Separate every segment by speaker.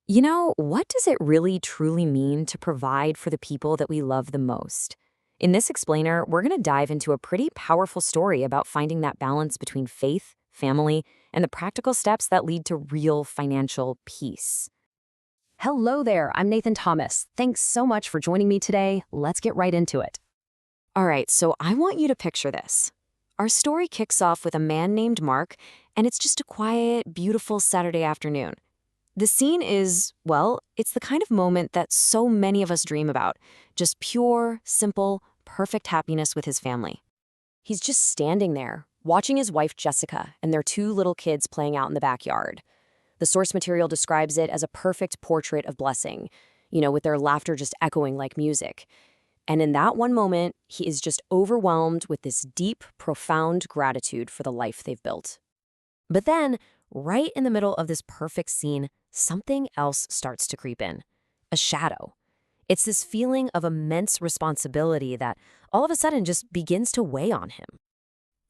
Speaker 1: What does it really truly mean to provide for the people that we love the most? In this explainer, we're going to dive into a pretty powerful story about finding that balance between faith, family, and the practical steps that lead to real financial peace.
Speaker 2: Hello there, I'm Nathan Thomas. Thanks so much for joining me today. Let's get right into it.
Speaker 1: All right, so I want you to picture this. Our story kicks off with a man named Mark, and it's just a quiet, beautiful Saturday afternoon. The scene is, well, it's the kind of moment that so many of us dream about. Just pure, simple, perfect happiness with his family. He's just standing there, watching his wife Jessica and their two little kids playing out in the backyard. The source material describes it as a perfect portrait of blessing, with their laughter just echoing like music. And in that one moment, he is just overwhelmed with this deep, profound gratitude for the life they've built. But then, right in the middle of this perfect scene, something else starts to creep in. A shadow. It's this feeling of immense responsibility that all of a sudden just begins to weigh on him.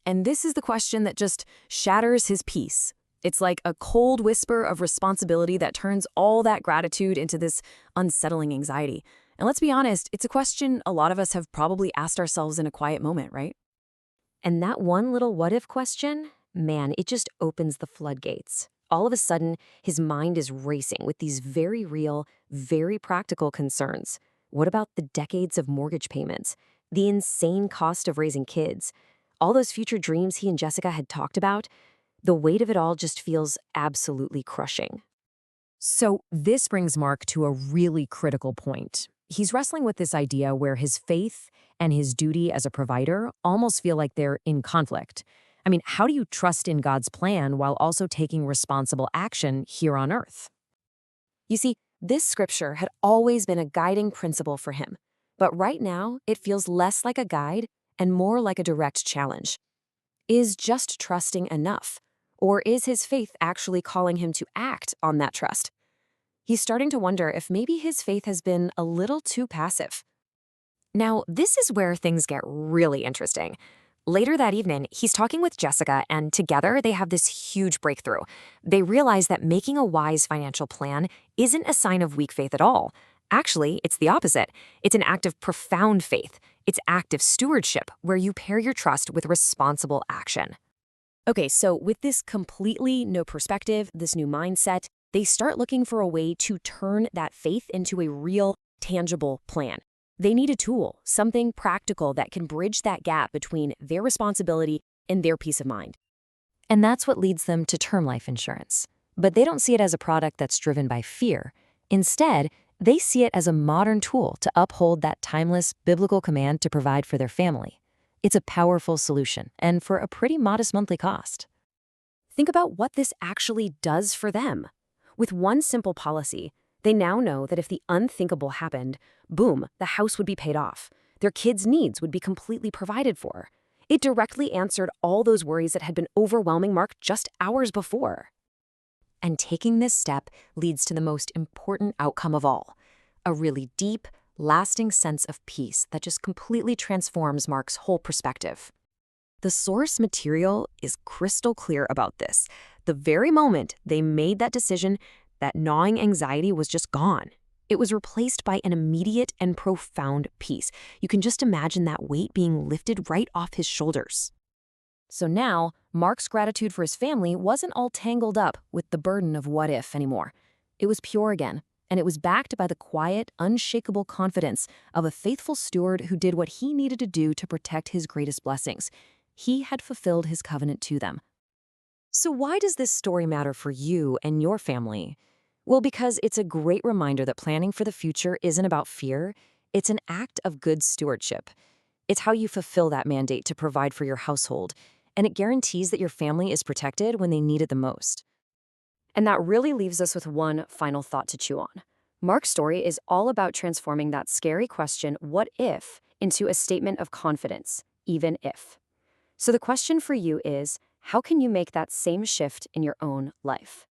Speaker 1: And this is the question that just shatters his peace. It's like a cold whisper of responsibility that turns all that gratitude into this unsettling anxiety. And let's be honest, it's a question a lot of us have probably asked ourselves in a quiet moment, right? And that one little what-if question, man, it just opens the floodgates. All of a sudden, his mind is racing with these very real, very practical concerns. What about the decades of mortgage payments? The insane cost of raising kids? All those future dreams he and Jessica had talked about? The weight of it all just feels absolutely crushing.
Speaker 2: So this brings Mark to a really critical point. He's wrestling with this idea where his faith and his duty as a provider almost feel like they're in conflict. I mean, how do you trust in God's plan while also taking responsible action here on earth?
Speaker 1: You see, this scripture had always been a guiding principle for him, but right now it feels less like a guide and more like a direct challenge. Is just trusting enough? Or is his faith actually calling him to act on that trust? He's starting to wonder if maybe his faith has been a little too passive. Now, this is where things get really interesting. Later that evening, he's talking with Jessica, and together they have this huge breakthrough. They realize that making a wise financial plan isn't a sign of weak faith at all. Actually, it's the opposite. It's an act of profound faith. It's active stewardship, where you pair your trust with responsible action. Okay, so with this completely new perspective, this new mindset, they start looking for a way to turn that faith into a real, tangible plan. They need a tool, something practical that can bridge that gap between their responsibility and their peace of mind. And that's what leads them to term life insurance. But they don't see it as a product that's driven by fear. Instead, they see it as a modern tool to uphold that timeless biblical command to provide for their family. It's a powerful solution, and for a pretty modest monthly cost. Think about what this actually does for them. With one simple policy, they now know that if the unthinkable happened, boom, the house would be paid off. Their kids' needs would be completely provided for. It directly answered all those worries that had been overwhelming Mark just hours before. And taking this step leads to the most important outcome of all, a really deep, lasting sense of peace that just completely transforms Mark's whole perspective. The source material is crystal clear about this. The very moment they made that decision, that gnawing anxiety was just gone. It was replaced by an immediate and profound peace. You can just imagine that weight being lifted right off his shoulders. So now, Mark's gratitude for his family wasn't all tangled up with the burden of what if anymore. It was pure again, and it was backed by the quiet, unshakable confidence of a faithful steward who did what he needed to do to protect his greatest blessings. He had fulfilled his covenant to them. So why does this story matter for you and your family? Well, because it's a great reminder that planning for the future isn't about fear. It's an act of good stewardship. It's how you fulfill that mandate to provide for your household, and it guarantees that your family is protected when they need it the most. And that really leaves us with one final thought to chew on. Mark's story is all about transforming that scary question, what if, into a statement of confidence, even if. So the question for you is, how can you make that same shift in your own life?